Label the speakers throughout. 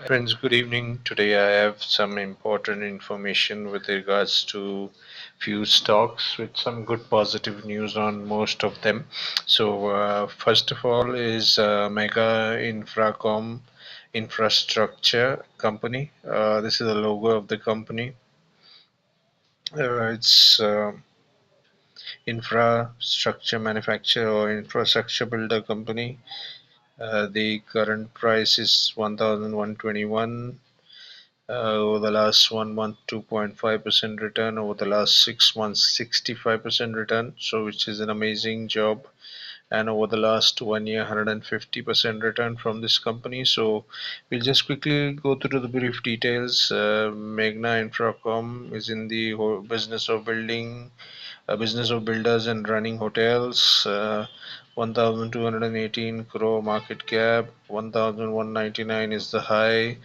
Speaker 1: Friends, good evening. Today I have some important information with regards to few stocks with some good positive news on most of them. First of all is Mega Infracom Infrastructure Company. This is the logo of the company. It's infrastructure manufacturer or infrastructure builder company. The current price is 1,121. Over the last 1 month, 2.5% return. Over the last 6 months, 65% return. So, which is an amazing job. And over the last 1 year, 150% return from this company. So, we'll just quickly go through the brief details. Meghna Infracom is in the business of building, a business of builders and running hotels. 1,218 crore market cap, 1,199 is the high.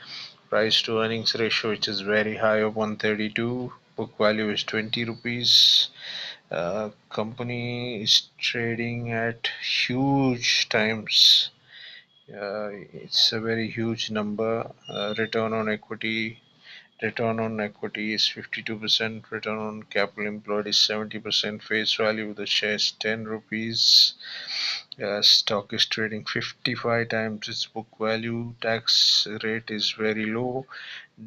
Speaker 1: Price to earnings ratio, which is very high of 132. Book value is 20 rupees. Company is trading at huge times. It's a very huge number. Return on equity is 52%. Return on capital employed is 70%. Face value of the share is 10 rupees. Stock is trading 55 times its book value. Tax rate is very low.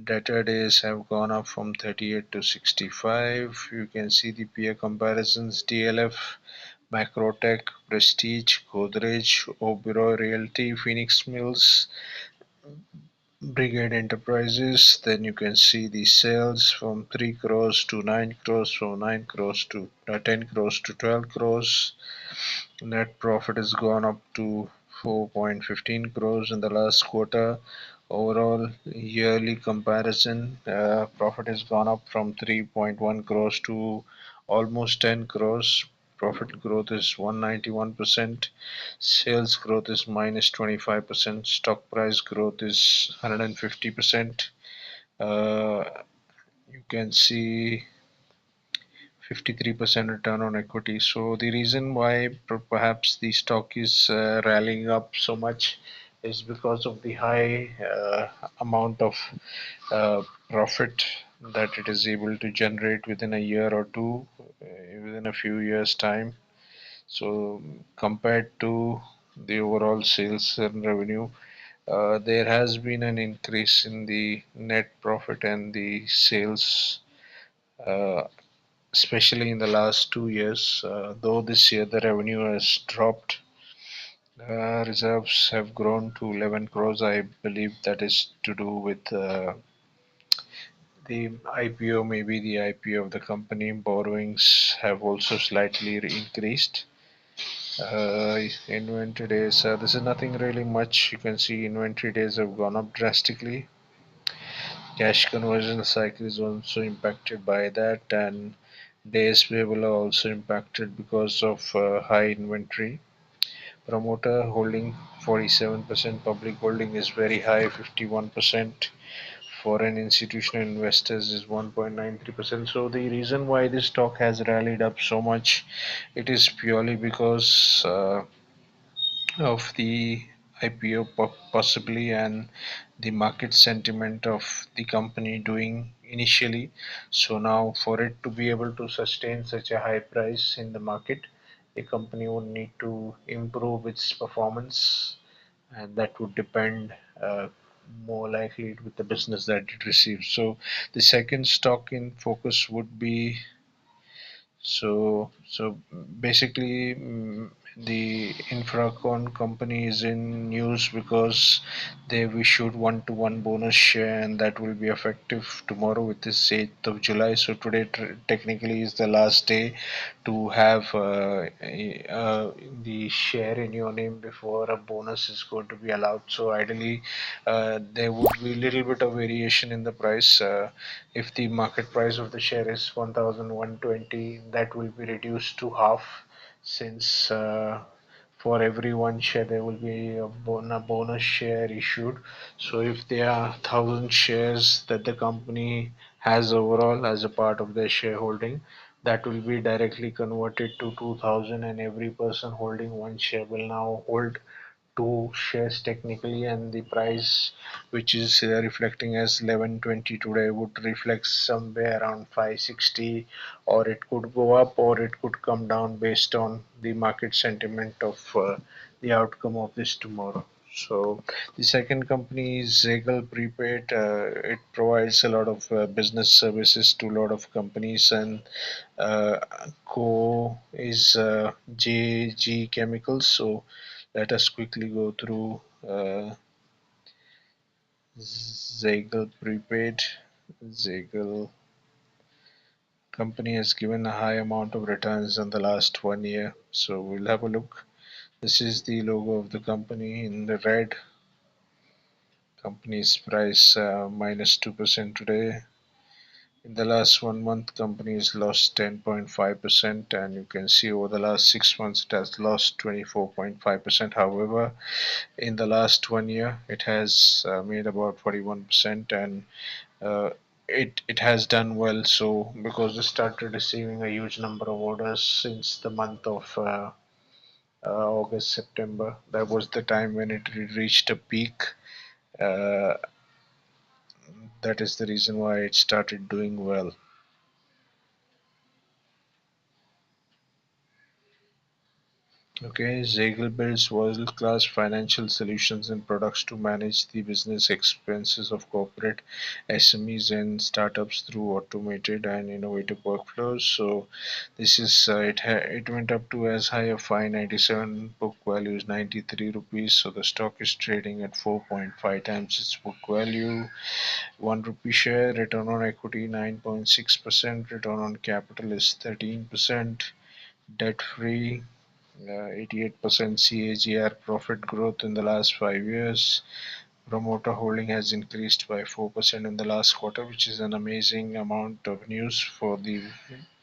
Speaker 1: Debtor days have gone up from 38 to 65. You can see the peer comparisons: DLF, Macrotech, Prestige, Godrej, Oberoi Realty, Phoenix Mills, Brigade Enterprises. Then you can see the sales from 3 crores to 9 crores, from 9 crores to 10 crores to 12 crores. Net profit has gone up to 4.15 crores in the last quarter. Overall yearly comparison, profit has gone up from 3.1 crores to almost 10 crores. Profit growth is 191%. Sales growth is minus 25%. Stock price growth is 150%. Uh, you can see 53% return on equity. So the reason why perhaps the stock is rallying up so much is because of the high amount of profit that it is able to generate within a year or two, within a few years' time. So compared to the overall sales and revenue, there has been an increase in the net profit and the sales, uh, especially in the last 2 years. Though this year the revenue has dropped, reserves have grown to 11 crores. I believe that is to do with the IPO, maybe the IPO of the company. Borrowings have also slightly increased. Inventory days, this is nothing really much. You can see inventory days have gone up drastically. Cash conversion cycle is also impacted by that, and days payable are also impacted because of high inventory. Promoter holding 47%, public holding is very high, 51%. Foreign institutional investors is 1.93%. So the reason why this stock has rallied up so much, it is purely because of the IPO possibly, and the market sentiment of the company doing initially. So now for it to be able to sustain such a high price in the market, a company would need to improve its performance, and that would depend more likely with the business that it receives. So the second stock in focus would be, so basically, the Infracon company is in news because they've issued one-to-one bonus share, and that will be effective tomorrow, which is 8th of July. So today technically is the last day to have the share in your name before a bonus is going to be allowed. So ideally, there would be a little bit of variation in the price. If the market price of the share is 1,120, that will be reduced to half, since for every one share there will be a bonus share issued. So if there are 1,000 shares that the company has overall as a part of their shareholding, that will be directly converted to 2,000, and every person holding one share will now hold two shares technically, and the price which is reflecting as 11.20 today would reflect somewhere around 5.60, or it could go up or it could come down based on the market sentiment of the outcome of this tomorrow. So the second company is Zaggle Prepaid. It provides a lot of business services to a lot of companies, and uh, co is JG Chemicals. So let us quickly go through Zaggle Prepaid. Zaggle company has given a high amount of returns in the last 1 year. So we'll have a look. This is the logo of the company in the red. Company's price minus 2% today. In the last 1 month, company has lost 10.5%, and you can see over the last 6 months it has lost 24.5%. However, in the last 1 year, it has made about 41%, and uh, it has done well. So because it started receiving a huge number of orders since the month of August, September, that was the time when it reached a peak. Uh, that is the reason why it started doing well. Okay, Zaggle builds world-class financial solutions and products to manage the business expenses of corporate SMEs and startups through automated and innovative workflows. So this is it went up to as high as 597, book value is 93 rupees. So the stock is trading at 4.5 times its book value. 1 rupee share, return on equity 9.6%, return on capital is 13%, debt free, 88% CAGR profit growth in the last 5 years. Promoter holding has increased by 4% in the last quarter, which is an amazing amount of news for the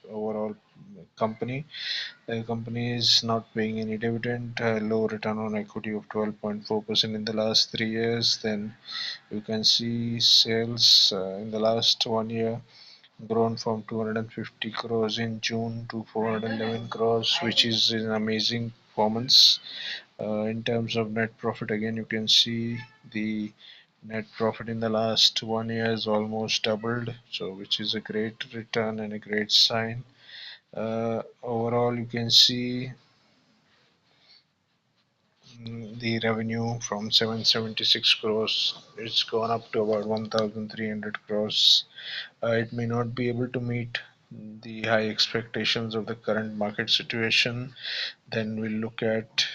Speaker 1: overall company. The company is not paying any dividend, low return on equity of 12.4% in the last 3 years. Then you can see sales in the last 1 year grown from 250 crores in June to 411 crores, which is an amazing performance. In terms of net profit, again, you can see the net profit in the last 1 year has almost doubled, so which is a great return and a great sign. Overall, you can see the revenue from 776 crores, it's gone up to about 1300 crores. It may not be able to meet the high expectations of the current market situation. Then we'll look at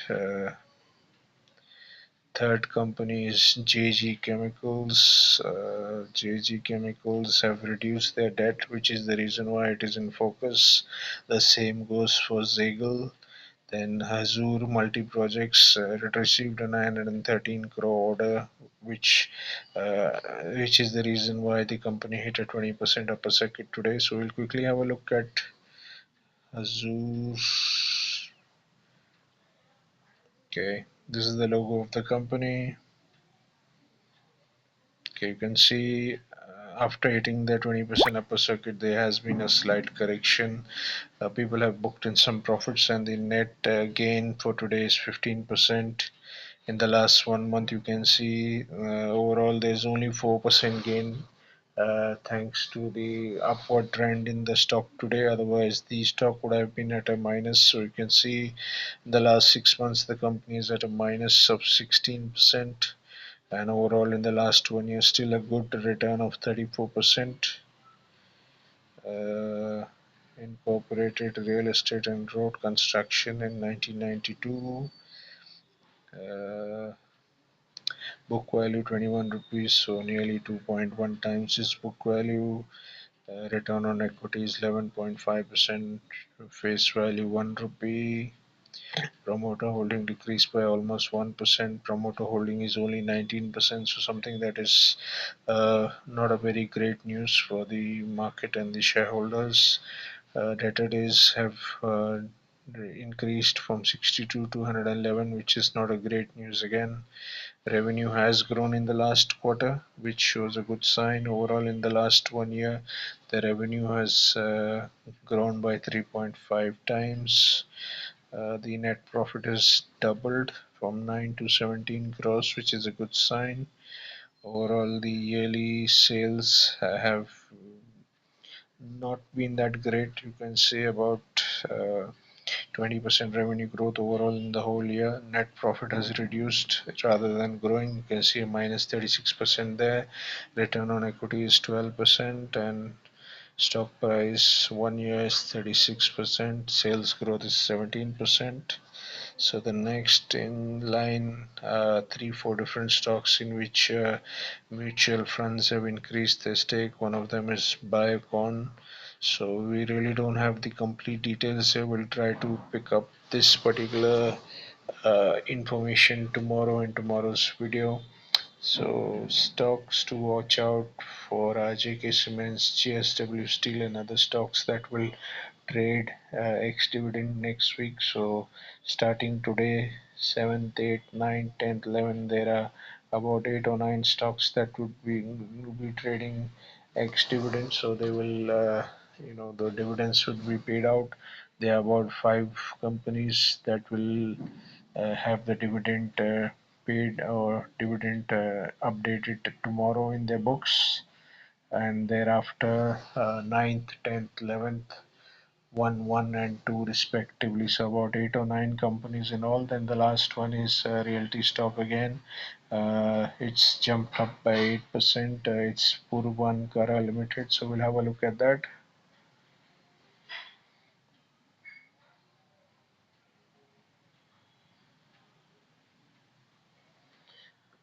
Speaker 1: third company is JG Chemicals. JG Chemicals have reduced their debt, which is the reason why it is in focus. The same goes for Zaggle. Then Hazoor Multi Projects it received a 913 crore order, which which is the reason why the company hit a 20% upper circuit today. So we'll quickly have a look at Hazoor. Okay, this is the logo of the company. Okay, you can see after hitting the 20% upper circuit, there has been a slight correction. People have booked in some profits, and the net gain for today is 15%. In the last 1 month, you can see overall there's only 4% gain thanks to the upward trend in the stock today. Otherwise, the stock would have been at a minus. So you can see in the last 6 months, the company is at a minus of 16%, and overall in the last 1 year, still a good return of 34%. Uh, Incorporated real estate and road construction in 1992. Uh, Book value 21 rupees, so nearly 2.1 times its book value. Return on equity is 11.5%. Face value 1 rupee. Promoter holding decreased by almost 1%. Promoter holding is only 19%, so something that is not a very great news for the market and the shareholders. Debtor days have increased from 62 to 111, which is not a great news again. Revenue has grown in the last quarter, which shows a good sign. Overall, in the last 1 year, the revenue has grown by 3.5 times. The net profit has doubled from 9 to 17 crores, which is a good sign. Overall, the yearly sales have not been that great. You can say about 20% revenue growth overall in the whole year. Net profit has reduced rather than growing. You can see a minus 36% there. Return on equity is 12%, and stock price 1 year is 36%. Sales growth is 17%. So the next in line, three, four different stocks in which mutual funds have increased their stake. One of them is Biocon. So we really don't have the complete details here. We'll try to pick up this particular information tomorrow in tomorrow's video. So stocks to watch out for JK Cements, JSW Steel, and other stocks that will trade ex-dividend next week. So starting today, 7th, 8th, 9th, 10th, 11th, there are about 8 or 9 stocks that would be trading ex-dividend. So they will, the dividends should be paid out. There are about 5 companies that will have the dividend paid or dividend updated tomorrow in their books, and thereafter 9th, 10th, 11th, 1, 1 and 2 respectively. So about 8 or 9 companies in all. Then the last one is Realty stock again. It's jumped up by 8%. It's Purvankara Ltd. So we'll have a look at that.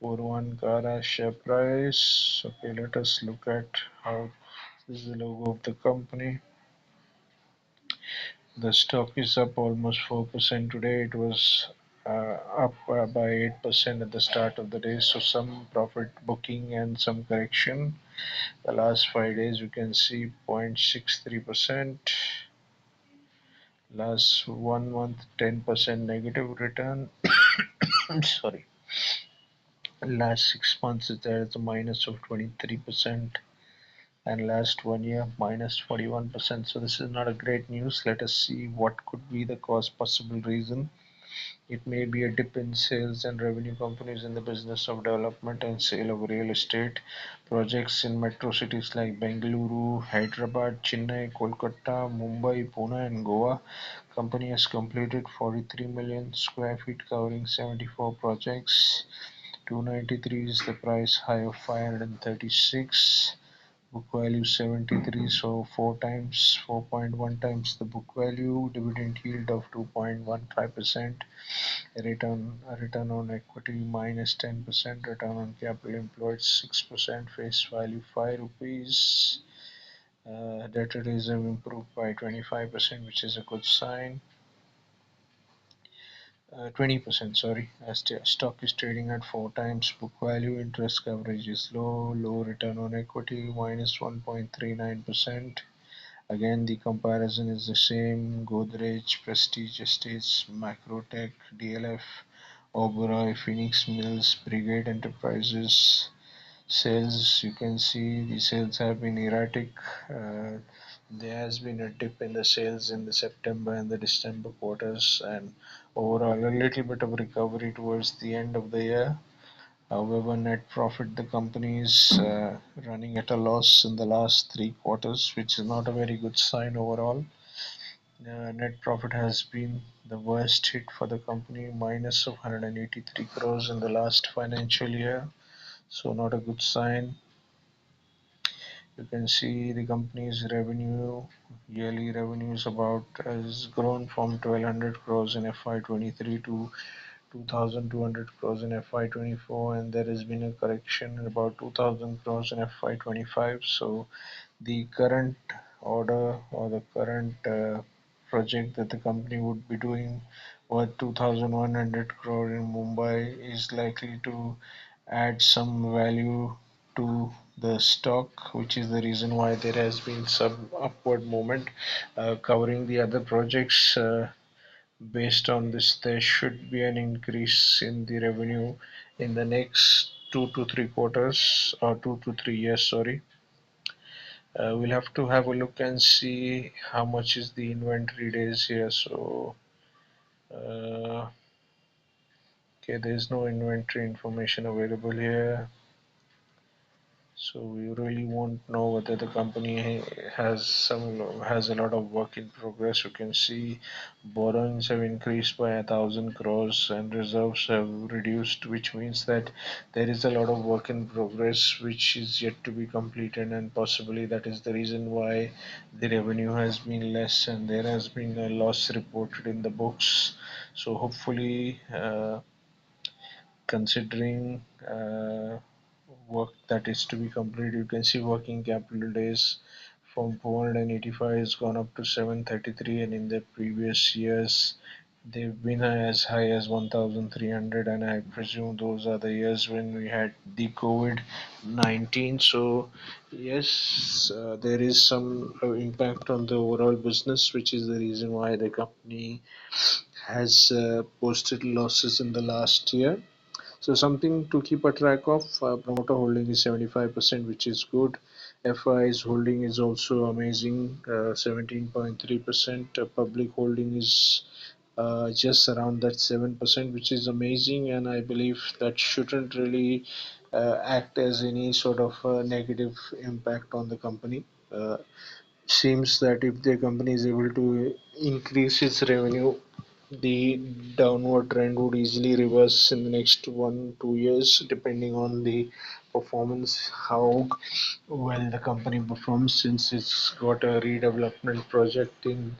Speaker 1: Purvankara share price. Okay, let us look at how this is the logo of the company. The stock is up almost 4% today. It was up by 8% at the start of the day, so some profit booking and some correction. The last 5 days you can see 0.63%. Last 1 month 10% negative return. Sorry. Last 6 months there is a minus of 23%, and last 1 year minus 41%. So this is not a great news. Let us see what could be the cause, possible reason. It may be a dip in sales and revenue. Companies in the business of development and sale of real estate projects in metro cities like Bengaluru, Hyderabad, Chennai, Kolkata, Mumbai, Pune, and Goa. Company has completed 43 million square feet covering 74 projects. 293 is the price, high of 536. Book value 73, so 4.1 times the book value. Dividend yield of 2.15%. Return on equity minus 10%. Return on capital employed 6%. Face value 5 rupees. Debt to reserve improved by 25%, which is a good sign. 20%, sorry. As stock is trading at 4 times book value. Interest coverage is low. Low return on equity minus 1.39%. Again, the comparison is the same. Godrej, Prestige Estates, Macrotech, DLF, Oberoi, Phoenix Mills, Brigade Enterprises. Sales, you can see the sales have been erratic. Uh, there has been a dip in the sales in the September and the December quarters, and overall a little bit of recovery towards the end of the year. However, net profit, the company is running at a loss in the last 3 quarters, which is not a very good sign overall. Net profit has been the worst hit for the company, minus of 183 crores in the last financial year, so not a good sign. You can see the company's revenue, yearly revenues about has grown from 1200 crores in FY23 to 2200 crores in FY24, and there has been a correction about 2000 crores in FY25. So the current order or the current project that the company would be doing worth 2100 crore in Mumbai is likely to add some value to the stock, which is the reason why there has been some upward movement. Covering the other projects, based on this, there should be an increase in the revenue in the next 2 to 3 quarters, or 2 to 3 years, sorry. We'll have to have a look and see how much is the inventory days here. So, Okay, there's no inventory information available here. So we really won't know whether the company has a lot of work in progress. You can see borrowings have increased by 1,000 crores and reserves have reduced, which means that there is a lot of work in progress which is yet to be completed, and possibly that is the reason why the revenue has been less and there has been a loss reported in the books. So hopefully, considering work that is to be completed, you can see working capital days from 485 has gone up to 733, and in the previous years they've been as high as 1300, and I presume those are the years when we had the COVID-19. So yes, there is some impact on the overall business, which is the reason why the company has posted losses in the last year. So something to keep a track of. Promoter holding is 75%, which is good. FI's holding is also amazing, 17.3%. Public holding is just around that 7%, which is amazing, and I believe that shouldn't really act as any sort of negative impact on the company. Seems that if the company is able to increase its revenue, the downward trend would easily reverse in the next 1 2 years, depending on the performance, how well the company performs, since it's got a redevelopment project in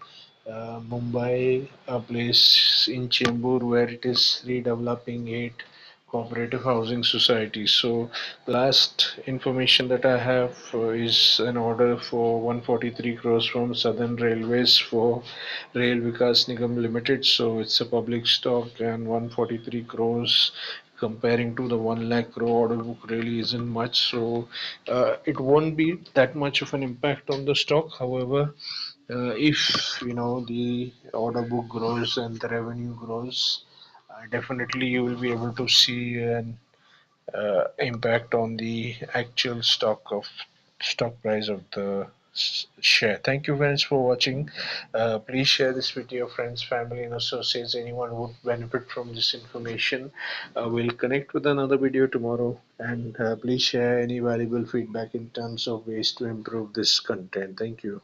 Speaker 1: Mumbai, a place in Chembur where it is redeveloping 8 cooperative housing societies. So last information that I have is an order for 143 crores from Southern Railways for Rail Vikas Nigam Limited. So it's a public stock, and 143 crores comparing to the 1 lakh crore order book really isn't much. So it won't be that much of an impact on the stock. However, if the order book grows and the revenue grows, definitely you will be able to see an impact on the actual stock price of the share. Thank you friends for watching. Please share this with your friends, family, and associates. Anyone who would benefit from this information. We'll connect with another video tomorrow, and please share any valuable feedback in terms of ways to improve this content. Thank you.